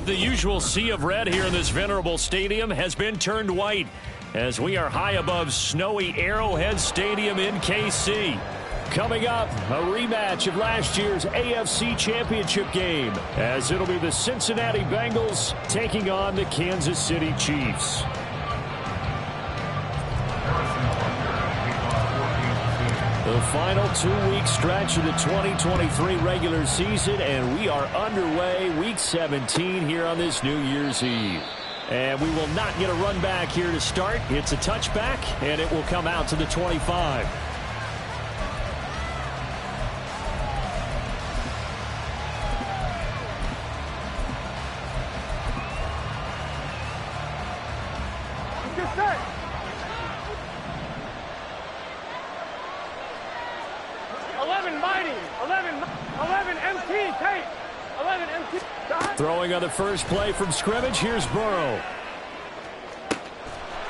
The usual sea of red here in this venerable stadium has been turned white as we are high above snowy Arrowhead Stadium in KC. Coming up, a rematch of last year's AFC Championship game, as it'll be the Cincinnati Bengals taking on the Kansas City Chiefs. The final 2-week stretch of the 2023 regular season, and we are underway week 17 here on this New Year's Eve. And we will not get a run back here to start. It's a touchback, and it will come out to the 25. Throwing on the first play from scrimmage, here's Burrow.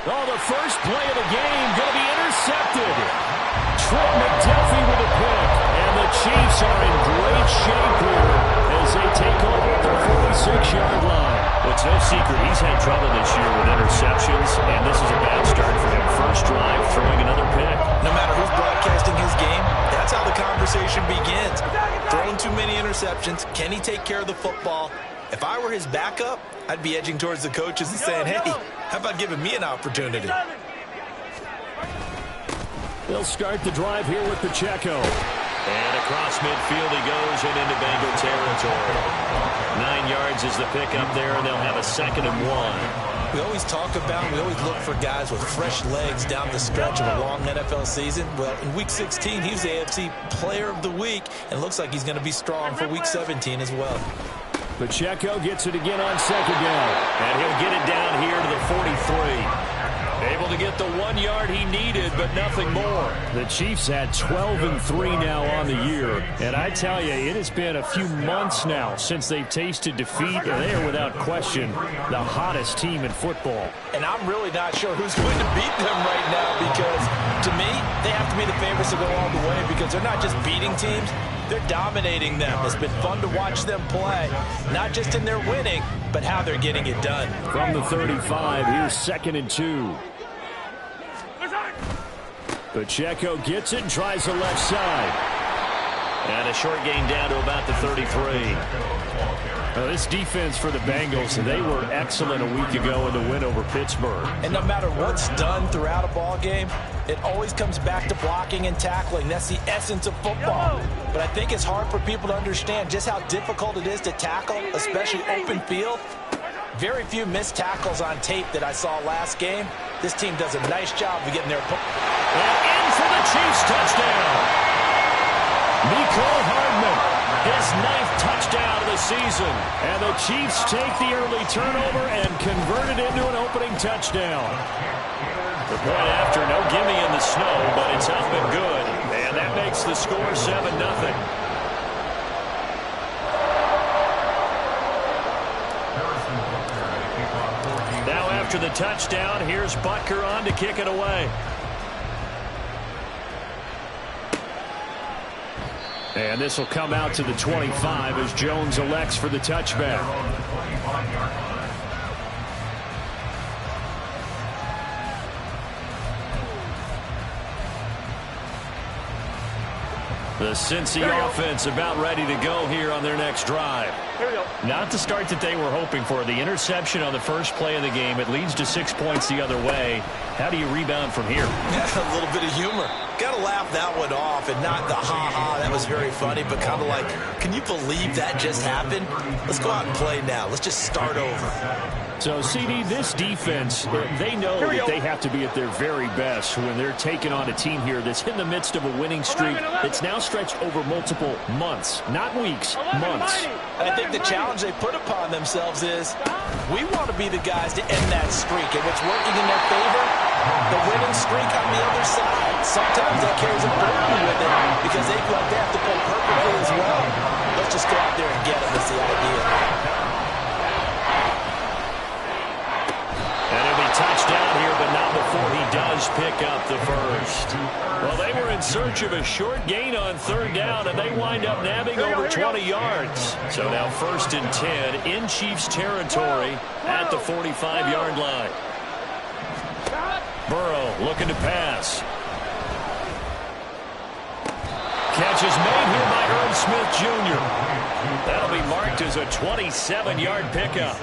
Oh, the first play of the game going to be intercepted. Trent McDuffie with a pick, and the Chiefs are in great shape here as they take over at their 46-yard line. Well, it's no secret he's had trouble this year with interceptions, and this is a bad start for him. First drive, throwing another pick. No matter who's broadcasting his game, that's how the conversation begins. Throwing too many interceptions. Can he take care of the football? If I were his backup, I'd be edging towards the coaches and saying, hey, how about giving me an opportunity? They'll start the drive here with Pacheco. And across midfield he goes and into Bengal territory. 9 yards is the pickup there, and they'll have a 2nd and 1. We always talk about, we always look for guys with fresh legs down the stretch of a long NFL season. Well, in Week 16, he was the AFC Player of the Week, and looks like he's going to be strong for Week 17 as well. Pacheco gets it again on 2nd down. And he'll get it down here to the 43. Able to get the 1 yard he needed, but nothing more. The Chiefs had 12-3 now on the year. And I tell you, it has been a few months now since they've tasted defeat, and they are without question the hottest team in football. And I'm really not sure who's going to beat them right now, because to me, they have to be the favorites to go all the way, because they're not just beating teams, they're dominating them. It's been fun to watch them play, not just in their winning, but how they're getting it done. From the 35, here's 2nd and 2. Pacheco gets it and tries the left side. And a short gain down to about the 33. This defense for the Bengals, they were excellent a week ago in the win over Pittsburgh. And no matter what's done throughout a ball game, it always comes back to blocking and tackling. That's the essence of football. But I think it's hard for people to understand just how difficult it is to tackle, especially open field. Very few missed tackles on tape that I saw last game. This team does a nice job of getting their... And in for the Chiefs touchdown. Mecole Hardman, his 9th touchdown of the season. And the Chiefs take the early turnover and convert it into an opening touchdown. The point after, no gimme in the snow, but it's up and good. And that makes the score 7-0. Now after the touchdown, here's Butker on to kick it away. And this will come out to the 25 as Jones elects for the touchback. The Cincy offense about ready to go here on their next drive. Here we go. Not the start that they were hoping for. The interception on the first play of the game. It leads to 6 points the other way. How do you rebound from here? Yeah, a little bit of humor. Got to laugh that one off, and not the ha-ha, that was very funny, but kind of like, can you believe that just happened? Let's go out and play now. Let's just start over. So, CD, this defense, they know that they have to be at their very best when they're taking on a team here that's in the midst of a winning streak that's now stretched over multiple months, not weeks, months. I think the challenge they put upon themselves is we want to be the guys to end that streak, and what's working in their favor, the winning streak on the other side. Sometimes that carries a burden with it because they feel like they have to play perfectly as well. Let's just go out there and get them is the idea. And it'll be touchdown here, but not before before he does pick up the first. Well, they were in search of a short gain on third down, and they wind up nabbing over 20 yards. So now 1st and 10 in Chiefs territory at the 45-yard line. Burrow looking to pass. Catch is made here by Irv Smith Jr. That'll be marked as a 27-yard pickup.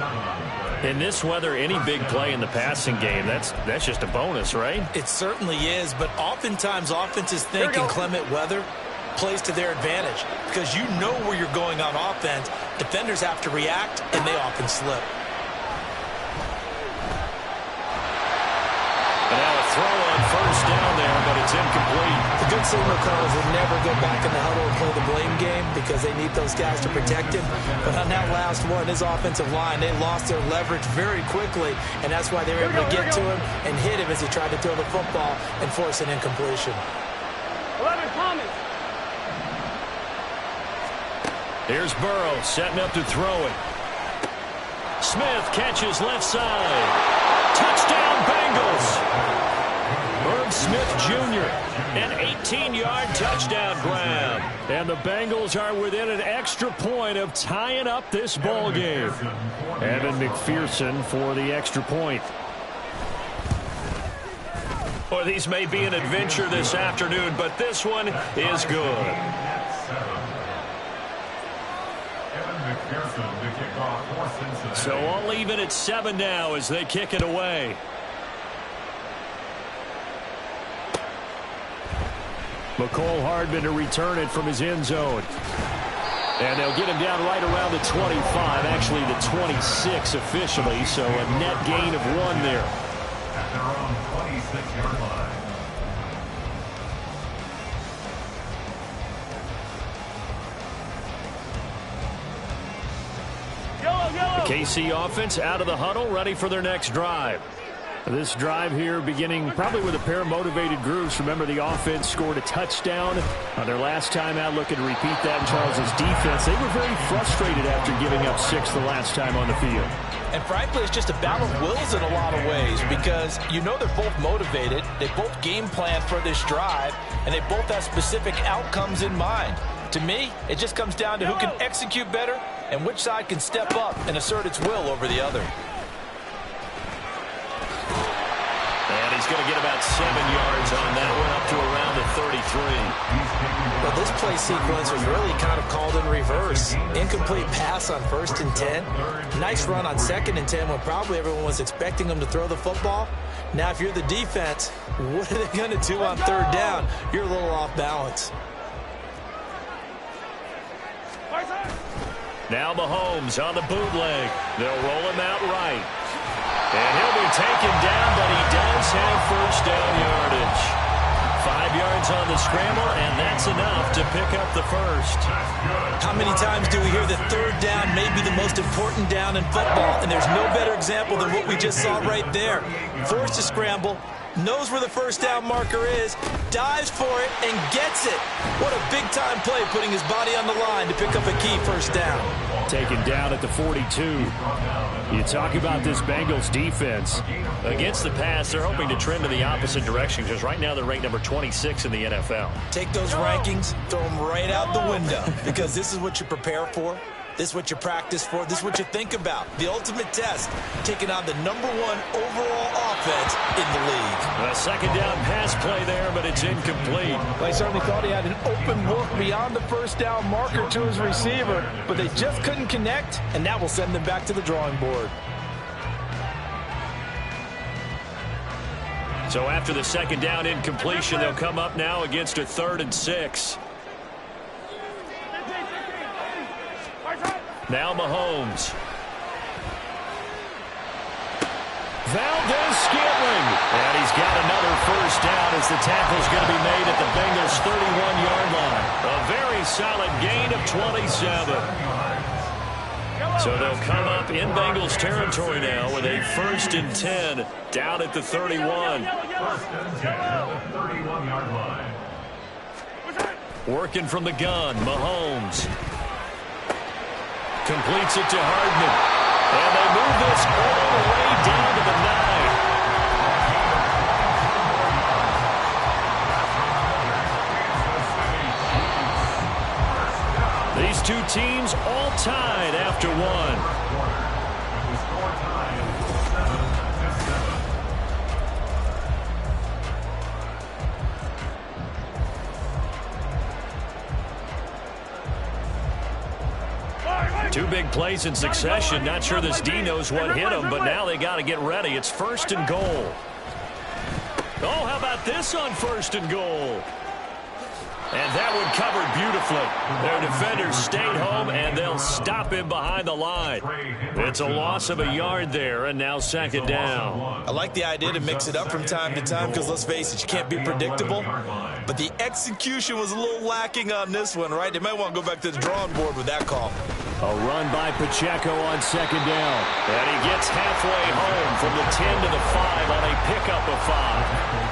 In this weather, any big play in the passing game, that's just a bonus, right? It certainly is, but oftentimes offenses think inclement weather plays to their advantage because you know where you're going on offense. Defenders have to react, and they often slip. And now a throw on 1st down there, but it's incomplete. The good signal callers will never go back in the huddle and play the blame game because they need those guys to protect him. But on that last one, his offensive line, they lost their leverage very quickly, and that's why they were able to get to him and hit him as he tried to throw the football and force an incompletion. 11 Thomas. Here's Burrow setting up to throw it. Smith catches left side. Touchdown, Bengals. Irv Smith Jr., an 18-yard touchdown grab. And the Bengals are within an extra point of tying up this ball game. Evan McPherson for the extra point. Well, these may be an adventure this afternoon, but this one is good. So all even at 7 now as they kick it away. McCole Hardman to return it from his end zone. And they'll get him down right around the 25, actually the 26 officially, so a net gain of 1 there. At their own 26-yard line. The KC offense out of the huddle, ready for their next drive. This drive here beginning probably with a pair of motivated groups. Remember, the offense scored a touchdown on their last time out, looking to repeat that in Charles's defense. They were very frustrated after giving up 6 the last time on the field. And frankly, it's just a battle of wills in a lot of ways because you know they're both motivated, they both game plan for this drive, and they both have specific outcomes in mind. To me, it just comes down to who can execute better and which side can step up and assert its will over the other. And he's going to get about 7 yards on that one, up to around the 33. Well, this play sequence was really kind of called in reverse. Incomplete pass on 1st and 10. Nice run on 2nd and 10 when probably everyone was expecting them to throw the football. Now, if you're the defense, what are they going to do on 3rd down? You're a little off balance. Now Mahomes on the bootleg. They'll roll him out right. And he'll be taken down, but he does have 1st down yardage. 5 yards on the scramble, and that's enough to pick up the 1st. How many times do we hear that 3rd down may be the most important down in football? And there's no better example than what we just saw right there. Forced to scramble, knows where the 1st down marker is, dives for it, and gets it. What a big-time play, putting his body on the line to pick up a key 1st down. Taken down at the 42. You talk about this Bengals defense. Against the pass, they're hoping to trend in the opposite direction because right now they're ranked number 26 in the NFL. Take those rankings, throw them right out the window because this is what you prepare for. This is what you practice for. This is what you think about. The ultimate test, taking on the #1 overall offense in the league. A 2nd down pass play there, but it's incomplete. They certainly thought he had an open look beyond the 1st down marker to his receiver, but they just couldn't connect, and that will send them back to the drawing board. So after the 2nd down incompletion, they'll come up now against a 3rd and 6. Now Mahomes. Valdez-Scantling. And he's got another 1st down as the tackle's going to be made at the Bengals' 31-yard line. A very solid gain of 27. So they'll come up in Bengals territory now with a 1st and 10 down at the 31. 1st and 10 at the 31-yard line. Working from the gun, Mahomes. Completes it to Hardman. And they move this all the way down to the 9. teams all tied after one. The score tied 7-7. Two big plays in succession. Not sure this D knows what hit him, but now they got to get ready. It's 1st and goal. Oh, how about this on 1st and goal? And that one covered beautifully. Their defenders stayed home, and they'll stop him behind the line. It's a loss of a yard there, and now 2nd down. I like the idea to mix it up from time to time because, let's face it, you can't be predictable. But the execution was a little lacking on this one, right? They might want to go back to the drawing board with that call. A run by Pacheco on 2nd down. And he gets halfway home from the 10 to the 5 on a pickup of 5.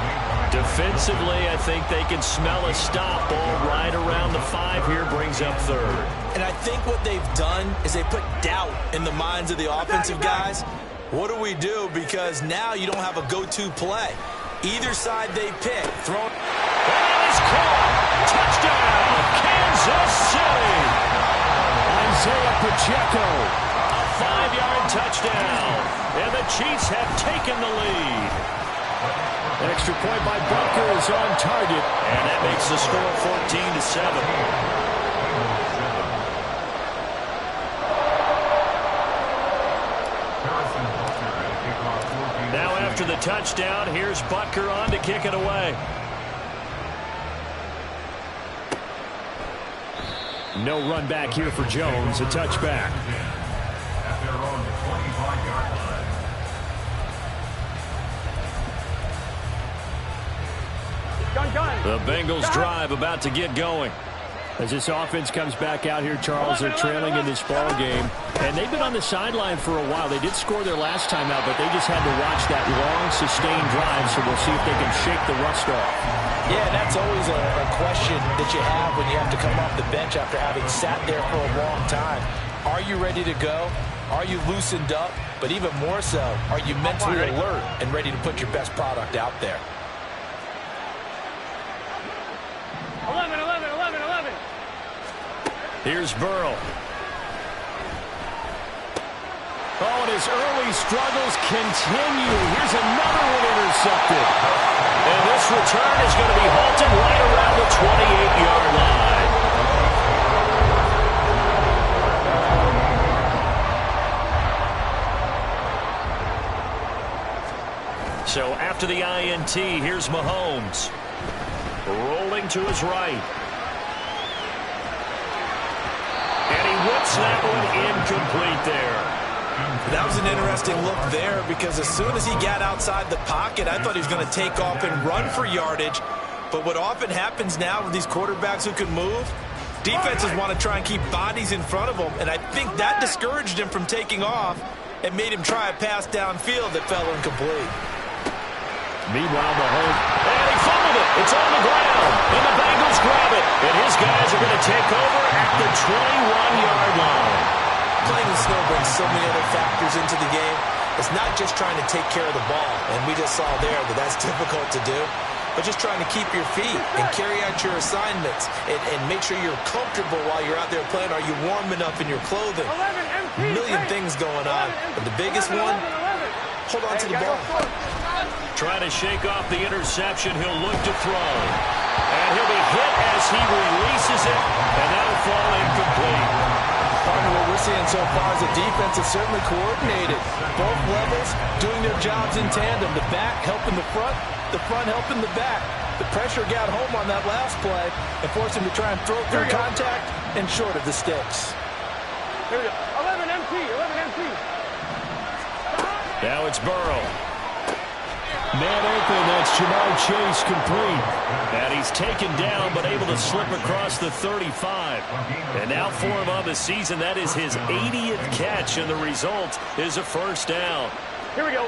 Defensively, I think they can smell a stop. Ball right around the 5 here, brings up 3rd. And I think what they've done is they put doubt in the minds of the offensive guys. What do we do? Because now you don't have a go-to play. Either side they pick. Throw. And it's caught. Touchdown, Kansas City. Isaiah Pacheco. A 5-yard touchdown. And the Chiefs have taken the lead. Extra point by Butker is on target. And that makes the score 14-7. Now after the touchdown, here's Butker on to kick it away. No run back here for Jones. A touchback. At their own 25-yard line. The Bengals drive about to get going. As this offense comes back out here, Charles, they're trailing in this ball game. And they've been on the sideline for a while. They did score their last time out, but they just had to watch that long, sustained drive, so we'll see if they can shake the rust off. Yeah, that's always a question that you have when you have to come off the bench after having sat there for a long time. Are you ready to go? Are you loosened up? But even more so, are you mentally alert and ready to put your best product out there? 11. Here's Burrow. Oh, and his early struggles continue. Here's another one intercepted. And this return is going to be halted right around the 28-yard line. So after the INT, here's Mahomes. Rolling to his right. And he whips that one incomplete there. That was an interesting look there because as soon as he got outside the pocket, I thought he was going to take off and run for yardage. But what often happens now with these quarterbacks who can move, defenses want to try and keep bodies in front of them. And I think that discouraged him from taking off and made him try a pass downfield that fell incomplete. Meanwhile, Mahomes, and he fumbled it. It's on the ground, and the Bengals grab it. And his guys are going to take over at the 21-yard line. Playing the snow brings so many other factors into the game. It's not just trying to take care of the ball, and we just saw there that that's difficult to do, but just trying to keep your feet and carry out your assignments and make sure you're comfortable while you're out there playing. Are you warm enough in your clothing? A million things going on, but the biggest one, hold on to the ball. Trying to shake off the interception. He'll look to throw. And he'll be hit as he releases it, and that'll fall incomplete. Partner, what we're seeing so far is the defense is certainly coordinated. Both levels doing their jobs in tandem. The back helping the front helping the back. The pressure got home on that last play and forced him to try and throw through contact and short of the sticks. Here we go. 11 MT. Now it's Burrow. Man open, that's Jamar Chase complete. And he's taken down, but able to slip across the 35. And now for him on the season, that is his 80th catch, and the result is a first down. Here we go.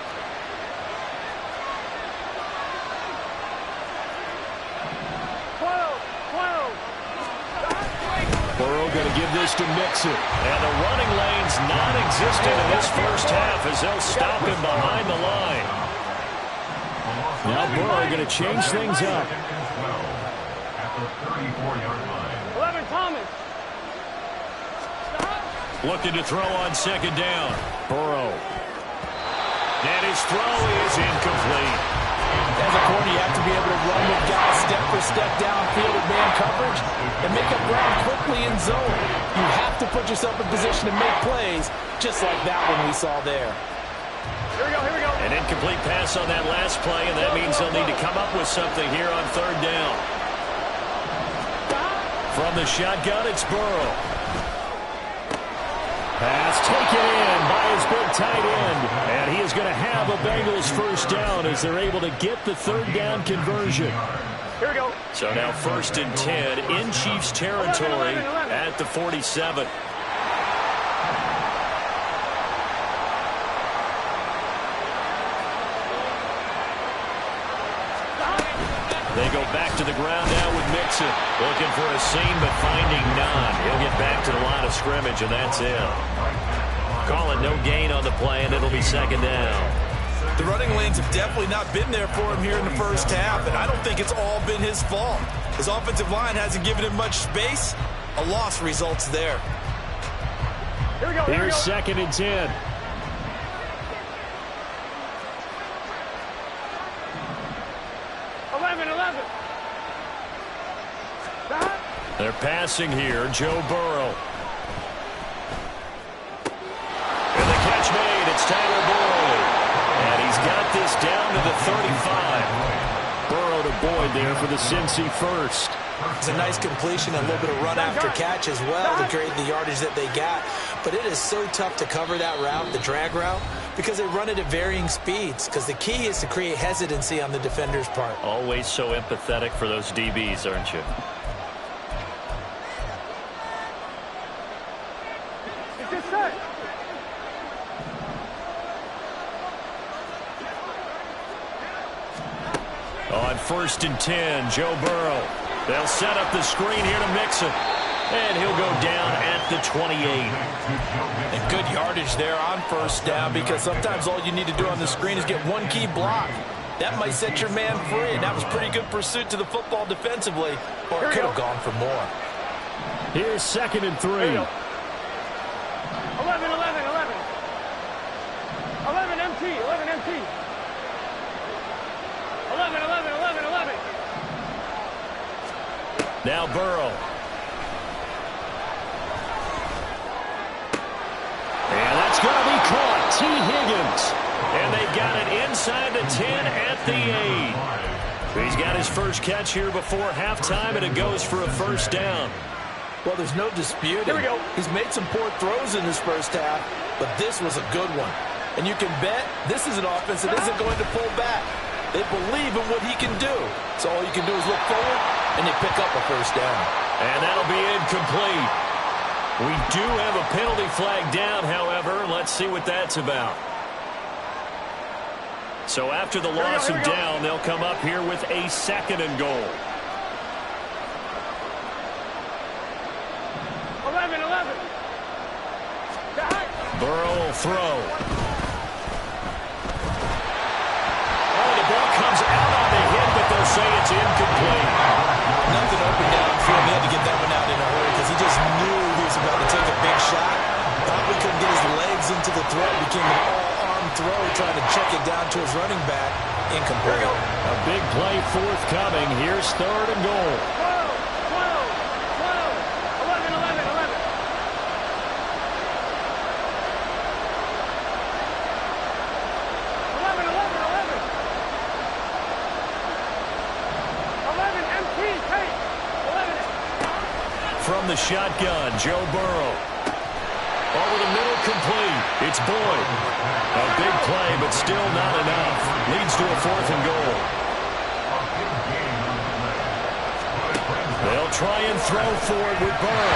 Burrow going to give this to Mixon. And the running lane's non-existent in this first half as they'll stop him behind the line. Now Burrow going to change things up. At the 34-yard line. 11 Thomas. Looking to throw on second down. Burrow. And his throw is incomplete. As a corner, you have to be able to run with guys step for step downfield at man coverage and make up ground quickly in zone. You have to put yourself in position to make plays, just like that one we saw there. Here we go, here we go. An incomplete pass on that last play, and that means they'll need to come up with something here on third down. From the shotgun, it's Burrow. Pass taken in by his big tight end. And he is going to have a Bengals first down as they're able to get the third down conversion. Here we go. So now 1st and 10 in Chiefs territory at the 47. They go back to the ground now with Mixon. Looking for a seam, but finding none. He'll get back to the line of scrimmage, and that's it. Call it no gain on the play, and it'll be second down. The running lanes have definitely not been there for him here in the first half, and I don't think it's all been his fault. His offensive line hasn't given him much space. A loss results there. Here we go, here we Here's go. 2nd and 10. They're passing here. Joe Burrow. And the catch made. It's Tyler Boyd. And he's got this down to the 35. Burrow to Boyd there for the Cincy first. It's a nice completion, a little bit of run after catch as well to create the yardage that they got. But it is so tough to cover that route, the drag route, because they run it at varying speeds. Because the key is to create hesitancy on the defender's part. Always so empathetic for those DBs, aren't you? On 1st and 10, Joe Burrow. They'll set up the screen here to Mixon. And he'll go down at the 28. And good yardage there on first down, because sometimes all you need to do on the screen is get one key block. That might set your man free, and that was pretty good pursuit to the football defensively, or it could have gone for more. Here's 2nd and 3. 11, 11, 11. 11 MT, 11 MT. 11, 11, 11, 11. Now Burrow. And that's going to be caught. T. Higgins. And they've got it inside the 10 at the 8. He's got his first catch here before halftime, and it goes for a first down. Well, there's no dispute. Here we go. He's made some poor throws in his first half, but this was a good one. And you can bet this is an offense that isn't going to pull back. They believe in what he can do. So all you can do is look forward, and they pick up a first down. And that'll be incomplete. We do have a penalty flag down, however. Let's see what that's about. So after the loss of down, they'll come up here with a 2nd and goal. 11, 11. Burrow will throw. Oh, the ball comes out on the hit, but they'll say it's incomplete. Nothing open downfield. He had to get that one out in a hurry because he just knew he was about to take a big shot. Probably couldn't get his legs into the throw. It became an all-arm throw, trying to check it down to his running back. Incomplete. A big play forthcoming. Here's 3rd and goal. 11, 11, 11. 11, 11, 11. 11 MT, take. 11. From the shotgun, Joe Burrow. Over the middle, complete. It's Boyd. A big play, but still not enough. Leads to a 4th and goal. They'll try and throw for it with Burrow.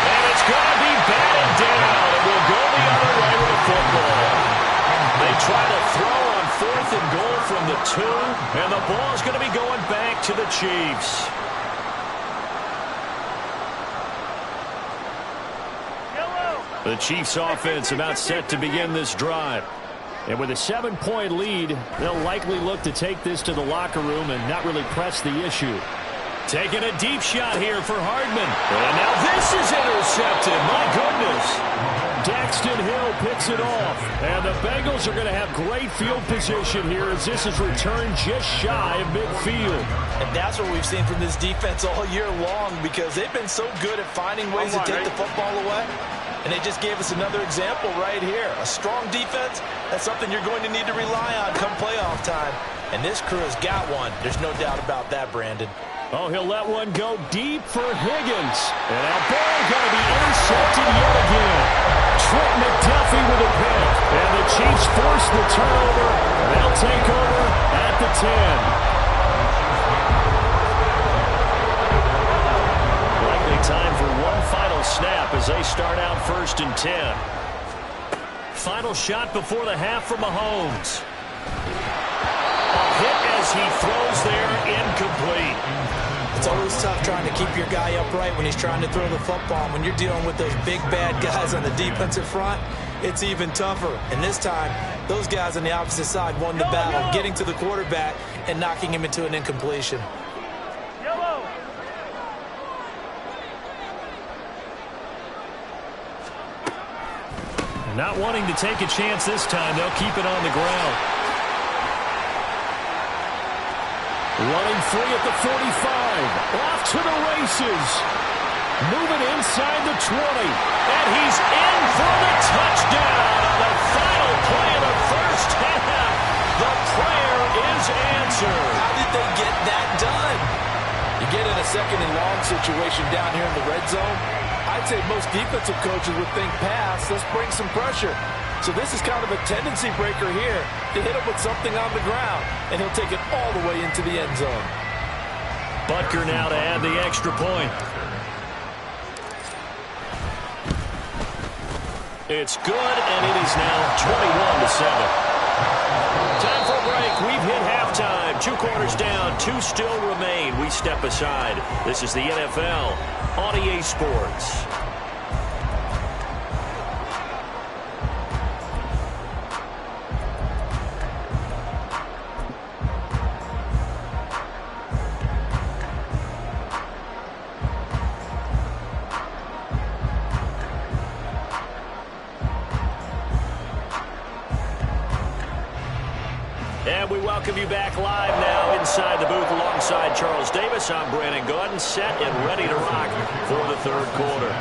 And it's going to be batted down. It will go the other way with the football. They try to throw on 4th and goal from the 2, and the ball is going to be going back to the Chiefs. The Chiefs offense about set to begin this drive. And with a 7-point lead, they'll likely look to take this to the locker room and not really press the issue. Taking a deep shot here for Hardman. And now this is intercepted. My goodness. Daxton Hill picks it off. And the Bengals are going to have great field position here as this is returned just shy of midfield. And that's what we've seen from this defense all year long, because they've been so good at finding ways to take the football away. And they just gave us another example right here. A strong defense, that's something you're going to need to rely on come playoff time. And this crew has got one. There's no doubt about that, Brandon. Oh, he'll let one go deep for Higgins. And that ball going to be intercepted yet again. Trent McDuffie with a pick. And the Chiefs force the turnover. They'll take over at the 10. Likely time for one final snap as they start out 1st and 10. Final shot before the half from Mahomes. A hit as he throws there, incomplete. It's always tough trying to keep your guy upright when he's trying to throw the football. When you're dealing with those big, bad guys on the defensive front, it's even tougher. And this time, those guys on the opposite side won the battle, getting to the quarterback and knocking him into an incompletion. Not wanting to take a chance this time, they'll keep it on the ground. Running free at the 45. Off to the races. Moving inside the 20. And he's in for the touchdown on the final play of the first half. The prayer is answered. How did they get that done? You get in a 2nd and long situation down here in the red zone. I'd say most defensive coaches would think pass. Let's bring some pressure. So this is kind of a tendency breaker here to hit him with something on the ground, and he'll take it all the way into the end zone. Butker now to add the extra point. It's good, and it is now 21-7. Time for a break. We've hit halftime. 2 quarters down, 2 still remain. We step aside. This is the NFL on EA Sports. And we welcome you back live now inside the booth alongside Charles Davis. I'm Brandon Gordon, set and ready to rock for the 3rd quarter.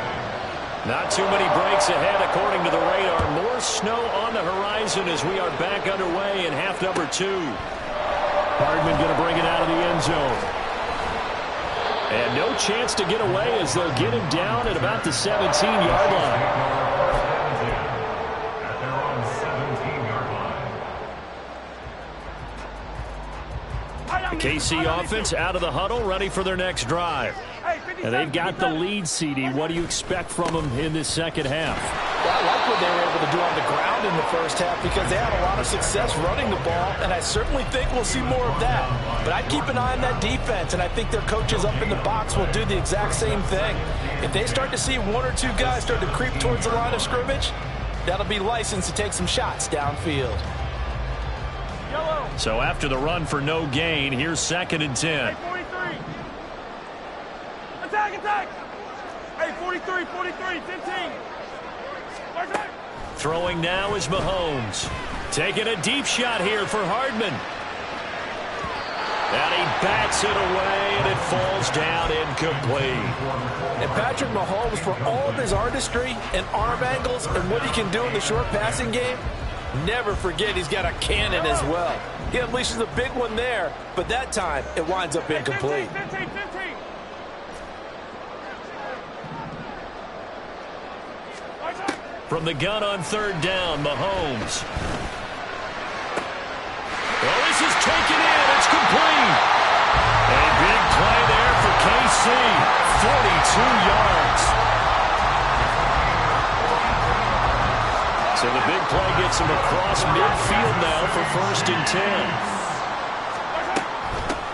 Not too many breaks ahead according to the radar. More snow on the horizon as we are back underway in half number 2. Hardman going to bring it out of the end zone. And no chance to get away as they'll get him down at about the 17-yard line. KC offense out of the huddle, ready for their next drive. And they've got the lead, CD. What do you expect from them in this 2nd half? Well, I like what they were able to do on the ground in the 1st half because they had a lot of success running the ball, and I certainly think we'll see more of that. But I'd keep an eye on that defense, and I think their coaches up in the box will do the exact same thing. If they start to see 1 or 2 guys start to creep towards the line of scrimmage, that'll be licensed to take some shots downfield. So after the run for no gain, here's 2nd and 10. Hey, 43. Attack. Hey, 43, 15. Throwing now is Mahomes. Taking a deep shot here for Hardman. And he bats it away, and it falls down incomplete. And Patrick Mahomes, for all of his artistry and arm angles and what he can do in the short passing game, never forget he's got a cannon as well. He unleashes a big one there, but that time it winds up incomplete. 15. From the gun on 3rd down, Mahomes. Well, this is taken in. It's complete. A big play there for KC. 42 yards. So the big play gets him across midfield now for 1st and 10.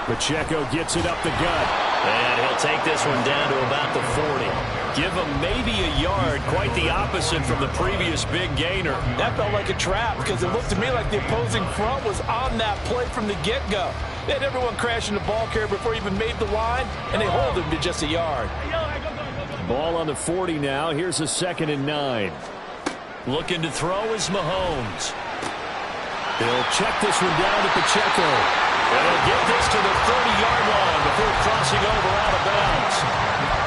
Pacheco gets it up the gut. And he'll take this one down to about the 40. Give him maybe a yard, quite the opposite from the previous big gainer. That felt like a trap because it looked to me like the opposing front was on that play from the get-go. They had everyone crashing the ball carrier before he even made the line, and they hold him to just a yard. Ball on the 40 now. Here's a 2nd and 9. Looking to throw is Mahomes. He'll check this one down to Pacheco. And he'll get this to the 30-yard line before crossing over out of bounds.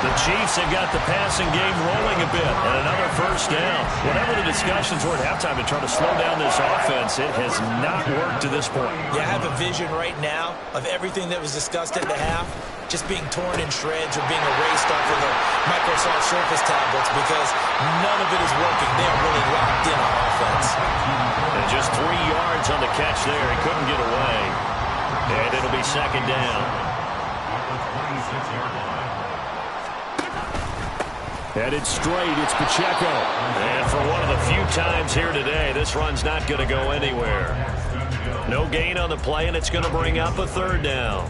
The Chiefs have got the passing game rolling a bit, and another first down. Whatever the discussions were at halftime to try to slow down this offense, it has not worked to this point. Yeah, I have a vision right now of everything that was discussed at the half just being torn in shreds or being erased off of the Microsoft Surface tablets because none of it is working. They are really locked in on offense. And just 3 yards on the catch there. He couldn't get away. And it'll be second down. Headed straight, it's Pacheco. And for one of the few times here today, this run's not going to go anywhere. No gain on the play, and it's going to bring up a third down.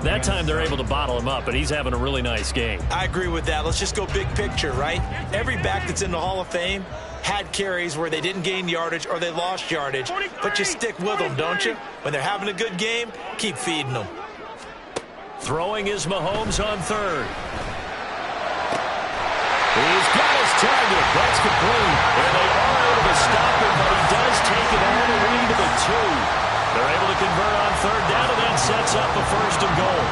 That time they're able to bottle him up, but he's having a really nice game. I agree with that. Let's just go big picture, right? Every back that's in the Hall of Fame had carries where they didn't gain yardage or they lost yardage, but you stick with them, don't you? When they're having a good game, keep feeding them. Throwing is Mahomes on third. He's got his target. That's complete. And they are able to stop him, but he does take it all the way to the 2. They're able to convert on third down, and that sets up a first and goal.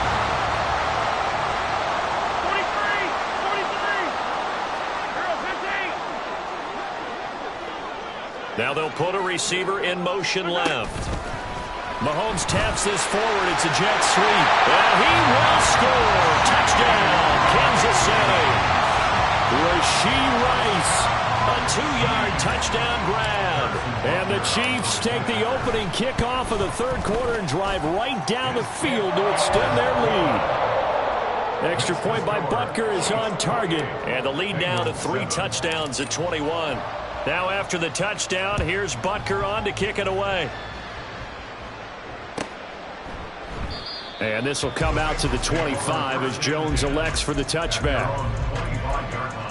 43, 43. Now they'll put a receiver in motion left. Mahomes taps this forward. It's a jet sweep. And he will score. Touchdown, Kansas City. Rashee Rice, a 2-yard touchdown grab. And the Chiefs take the opening kickoff of the third quarter and drive right down the field to extend their lead. Extra point by Butker is on target. And the lead now to 3 touchdowns at 21. Now after the touchdown, here's Butker on to kick it away. And this will come out to the 25 as Jones elects for the touchback. 25-yard line.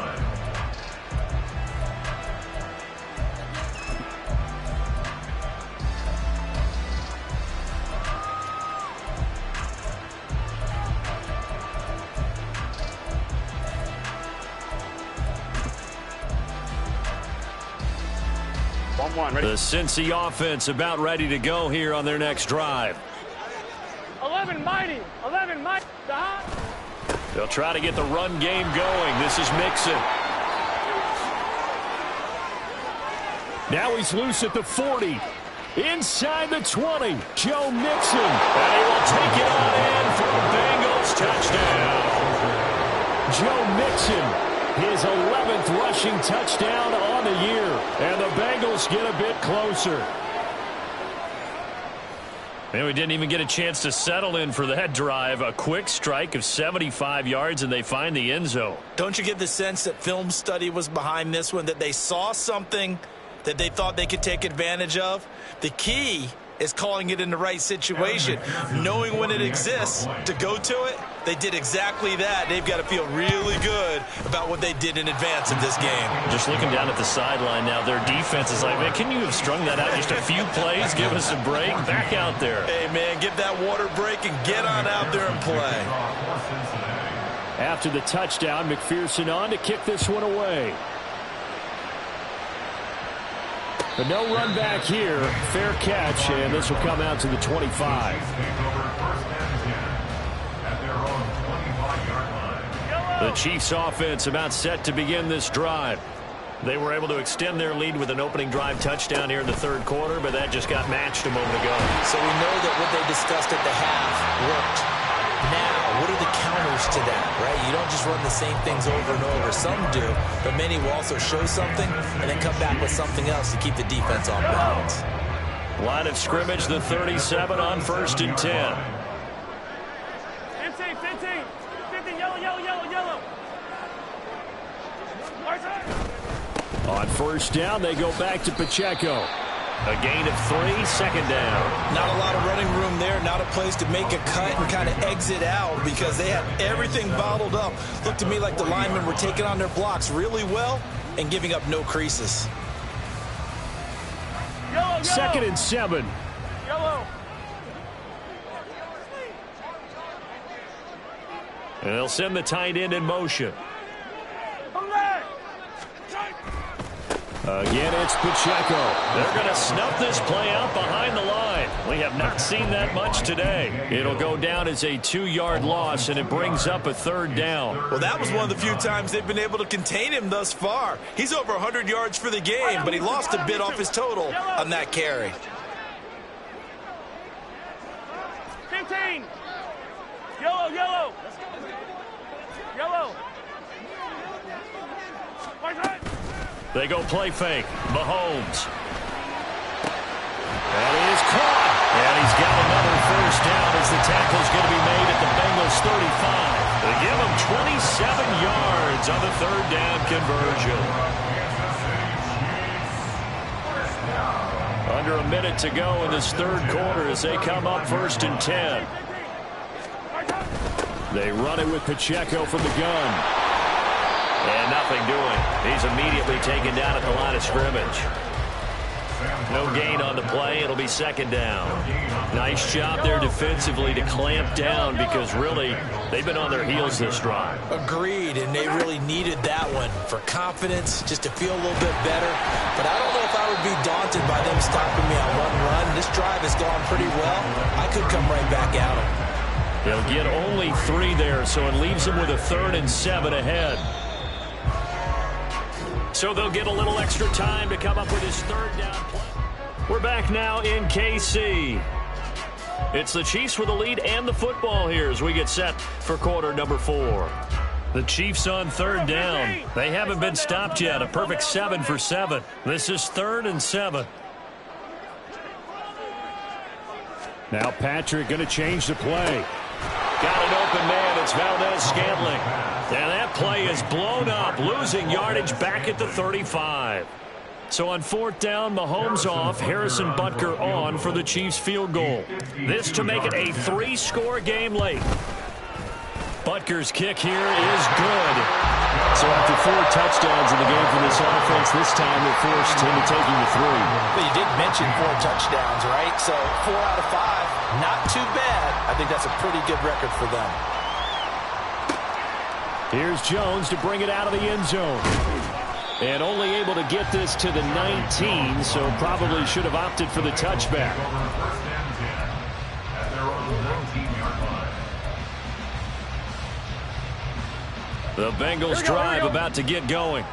1-1, ready? The Cincy offense about ready to go here on their next drive. 11 mighty. They'll try to get the run game going. This is Mixon. Now he's loose at the 40. Inside the 20. Joe Mixon. And he will take it on in for a Bengals touchdown. Joe Mixon. His 11th rushing touchdown on the year. And the Bengals get a bit closer. Man, we didn't even get a chance to settle in for that drive. A quick strike of 75 yards, and they find the end zone. Don't you get the sense that film study was behind this one, that they saw something that they thought they could take advantage of? The key is calling it in the right situation, knowing when it exists to go to it. They did exactly that. They've got to feel really good about what they did in advance of this game. Just looking down at the sideline now, their defense is like, man, can you have strung that out just a few plays? Give us a break. Back out there. Hey, man, give that water break and get on out there and play. After the touchdown, McPherson on to kick this one away. But no run back here. Fair catch, and this will come out to the 25. The Chiefs offense about set to begin this drive. They were able to extend their lead with an opening drive touchdown here in the third quarter, but that just got matched a moment ago. So we know that what they discussed at the half worked. Now, what are the counters to that, right? You don't just run the same things over and over. Some do, but many will also show something and then come back with something else to keep the defense off balance. Line of scrimmage, the 37 on 1st and 10. 15, yellow. On first down, they go back to Pacheco. A gain of 3, second down. Not a lot of running room there, not a place to make a cut and kind of exit out because they had everything bottled up. Looked to me like the linemen were taking on their blocks really well and giving up no creases. Yellow. 2nd and 7. Yellow. And they'll send the tight end in motion. Come back. Again, it's Pacheco. They're going to snuff this play out behind the line. We have not seen that much today. It'll go down as a 2-yard loss, and it brings up a 3rd down. Well, that was one of the few times they've been able to contain him thus far. He's over 100 yards for the game, but he lost a bit off his total on that carry. 15. Yellow, yellow. Yellow. They go play fake. Mahomes. That is caught. And he's got another 1st down as the tackle's going to be made at the Bengals 35. They give him 27 yards on the 3rd down conversion. Under a minute to go in this 3rd quarter as they come up 1st and 10. They run it with Pacheco from the gun. And nothing doing. He's immediately taken down at the line of scrimmage. No gain on the play. It'll be 2nd down. Nice job there defensively to clamp down because really they've been on their heels this drive. Agreed, and they really needed that one for confidence, just to feel a little bit better. But I don't know if I would be daunted by them stopping me on one run. This drive has gone pretty well. I could come right back at them. They'll get only 3 there, so it leaves them with a 3rd and 7 ahead. So they'll get a little extra time to come up with his 3rd down play. We're back now in KC. It's the Chiefs with the lead and the football here as we get set for quarter number 4. The Chiefs on 3rd down. They haven't been stopped yet. A perfect 7 for 7. This is 3rd and 7. Now Patrick going to change the play. Got an open man. It's Valdez-Scantling. And that play is blown up, losing yardage back at the 35. So on 4th down, Mahomes off, Harrison Butker on for the Chiefs field goal. This to make it a 3-score game late. Butker's kick here is good. So after 4 touchdowns in the game for this offense, this time they're forced into taking the 3. But you did mention 4 touchdowns, right? So 4 out of 5, not too bad. I think that's a pretty good record for them. Here's Jones to bring it out of the end zone. And only able to get this to the 19, so probably should have opted for the touchback. The Bengals drive about to get going.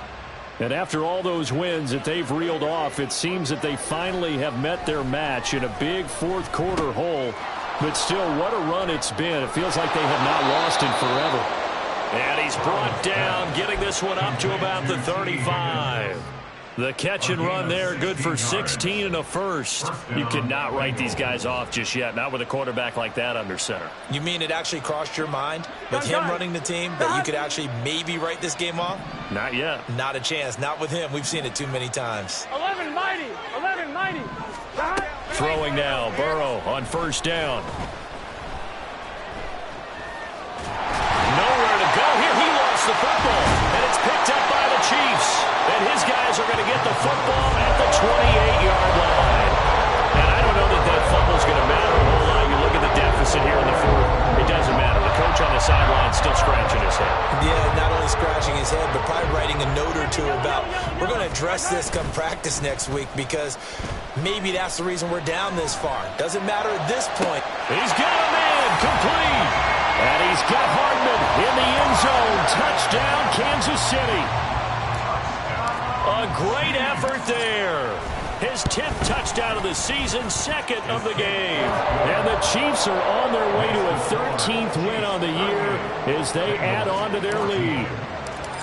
And after all those wins that they've reeled off, it seems that they finally have met their match in a big 4th quarter hole. But still, what a run it's been. It feels like they have not lost in forever. And he's brought down, getting this one up to about the 35. The catch and run there, good for 16 and a 1st. You cannot write these guys off just yet, not with a quarterback like that under center. You mean it actually crossed your mind with him running the team that you could actually maybe write this game off? Not yet. Not a chance. Not with him. We've seen it too many times. 11 mighty. 11 mighty. Throwing now, Burrow on 1st down. Nowhere to go here. He lost the football, and it's picked up by the Chiefs. And his guys are going to get the football at the 28-yard line. And I don't know that that fumble's going to matter a whole lot. You look at the deficit here in the 4th. It doesn't matter. The coach on the sideline still scratching his head. Yeah, not only scratching his head, but probably writing a note or two about we're going to address this come practice next week because maybe that's the reason we're down this far. Doesn't matter at this point. He's got a man complete. And he's got Hardman in the end zone. Touchdown, Kansas City. A great effort there. His 10th touchdown of the season, 2nd of the game. And the Chiefs are on their way to a 13th win on the year as they add on to their lead.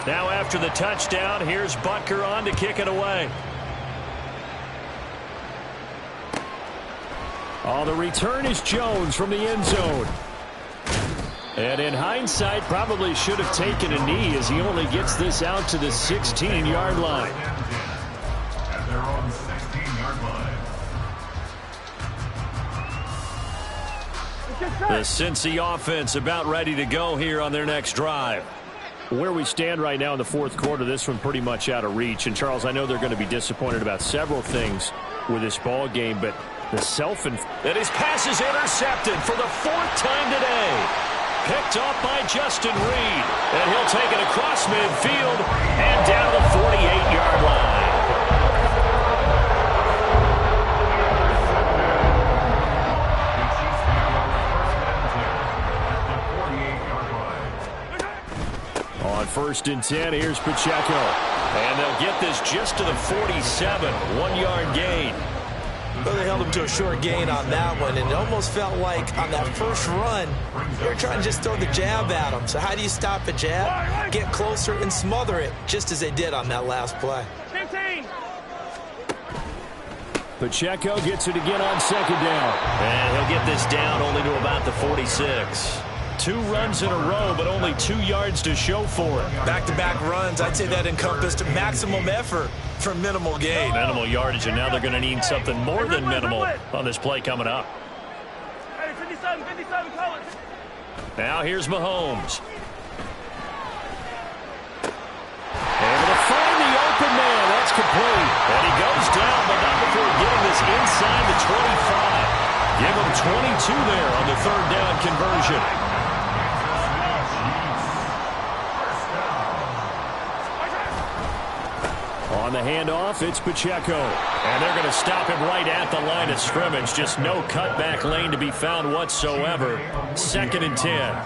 Now after the touchdown, here's Butker on to kick it away. Oh, the return is Jones from the end zone. And in hindsight, probably should have taken a knee as he only gets this out to the 16-yard line. At their own 16-yard line. The Cincy offense about ready to go here on their next drive. Where we stand right now in the 4th quarter, this one pretty much out of reach. And, Charles, I know they're going to be disappointed about several things with this ball game, but the and his pass is intercepted for the 4th time today. Picked up by Justin Reed. And he'll take it across midfield and down the 48-yard line. first and 10. Here's Pacheco. And they'll get this just to the 47. 1-yard gain. Well, they held him to a short gain on that one, and it almost felt like on that first run, they were trying to just throw the jab at him. So how do you stop a jab? Get closer and smother it, just as they did on that last play. 15. Pacheco gets it again on second down. And he'll get this down only to about the 46. 2 runs in a row, but only 2 yards to show for it. Back-to-back runs, I'd say that encompassed maximum effort for minimal gain. Minimal yardage, and now they're going to need something more than minimal on this play coming up. Hey, 57, call it. Now here's Mahomes. Able to find the open man. That's complete. And he goes down, but not before getting this inside the 25. Give him 22 there on the 3rd down conversion. On the handoff, it's Pacheco. And they're going to stop him right at the line of scrimmage. Just no cutback lane to be found whatsoever. 2nd and 10.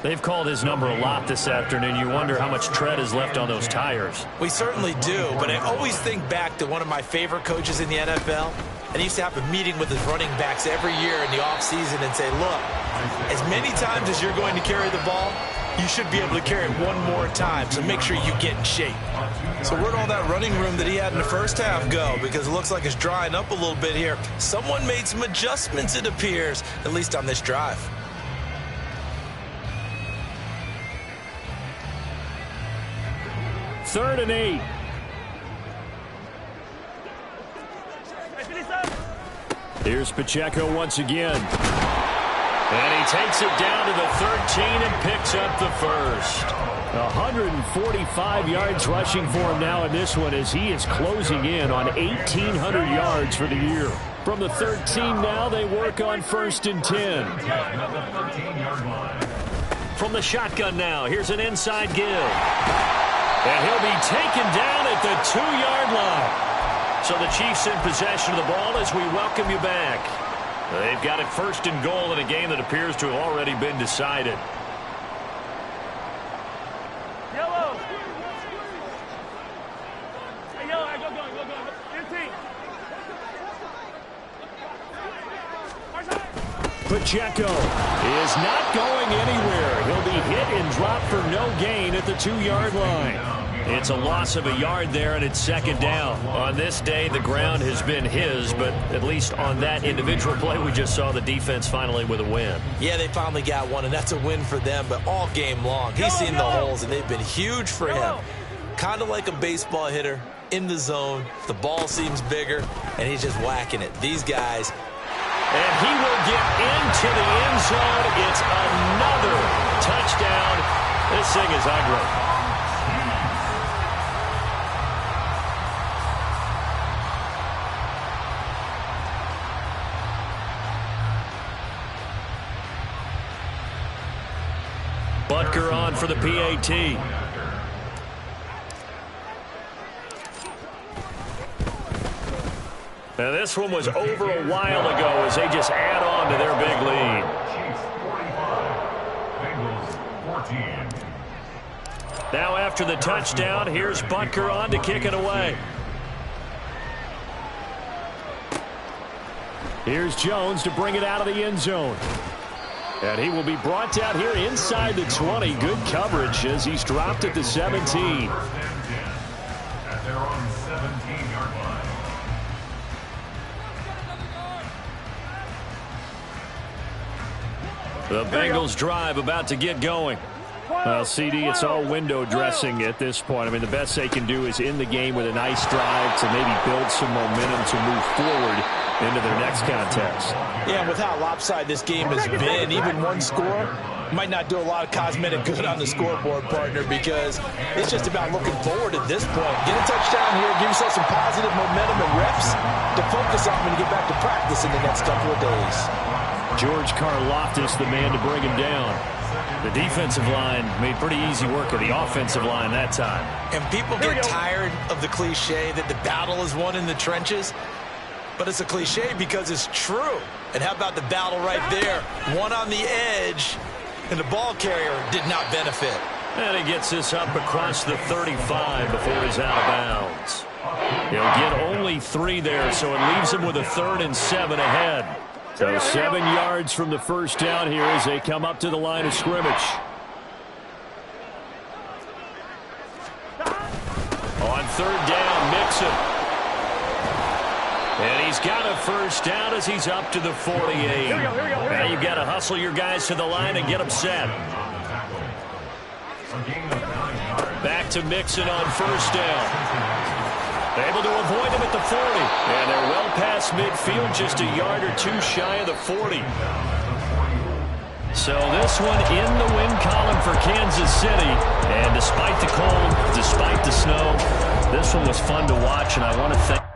They've called his number a lot this afternoon. You wonder how much tread is left on those tires. We certainly do, but I always think back to one of my favorite coaches in the NFL. And he used to have a meeting with his running backs every year in the offseason and say, look, as many times as you're going to carry the ball, you should be able to carry it one more time, so make sure you get in shape. So where'd all that running room that he had in the first half go? Because it looks like it's drying up a little bit here. Someone made some adjustments, it appears, at least on this drive. Third and 8. Here's Pacheco once again. And he takes it down to the 13 and picks up the first. 145 yards rushing for him now in this one as he is closing in on 1,800 yards for the year. From the 13 now, they work on 1st and 10. From the shotgun now, here's an inside give. And he'll be taken down at the 2-yard line. So the Chiefs in possession of the ball as we welcome you back. They've got it 1st and goal in a game that appears to have already been decided. Yellow. Hey, yellow, go. 15. Pacheco is not going anywhere. He'll be hit and dropped for no gain at the 2-yard line. It's a loss of a yard there, and it's 2nd down. On this day, the ground has been his, but at least on that individual play, we just saw the defense finally with a win. Yeah, they finally got one, and that's a win for them, but all game long, he's seen the holes, and they've been huge for him. Kind of like a baseball hitter in the zone. The ball seems bigger, and he's just whacking it. These guys. And he will get into the end zone. It's another touchdown. This thing is ugly. Butker on for the PAT. Now this one was over a while ago as they just add on to their big lead. Chiefs 45, Bengals 14. Now after the touchdown, here's Butker on to kick it away. Here's Jones to bring it out of the end zone. And he will be brought down here inside the 20. Good coverage as he's dropped at the 17. 1st and 10 at their own 17-yard line. The Bengals drive about to get going. Well, CD, it's all window dressing at this point. I mean, the best they can do is in the game with a nice drive to maybe build some momentum to move forward into their next contest. Yeah, with how lopsided this game has been, even one score might not do a lot of cosmetic good on the scoreboard, partner, because it's just about looking forward at this point. Get a touchdown here, give yourself some positive momentum and reps to focus on when you get back to practice in the next couple of days. George Karlaftis, the man to bring him down. The defensive line made pretty easy work of the offensive line that time. And people get tired of the cliche that the battle is won in the trenches. But it's a cliche because it's true. And how about the battle right there? One on the edge, and the ball carrier did not benefit. And he gets this up across the 35 before he's out of bounds. He'll get only 3 there, so it leaves him with a 3rd and 7 ahead. So 7 yards from the first down here as they come up to the line of scrimmage. On 3rd down, Mixon. And he's got a first down as he's up to the 48. Now you've got to hustle your guys to the line and get them set. Back to Mixon on first down. Able to avoid him at the 40. And they're well past midfield, just a yard or 2 shy of the 40. So this one in the win column for Kansas City. And despite the cold, despite the snow, this one was fun to watch, and I want to thank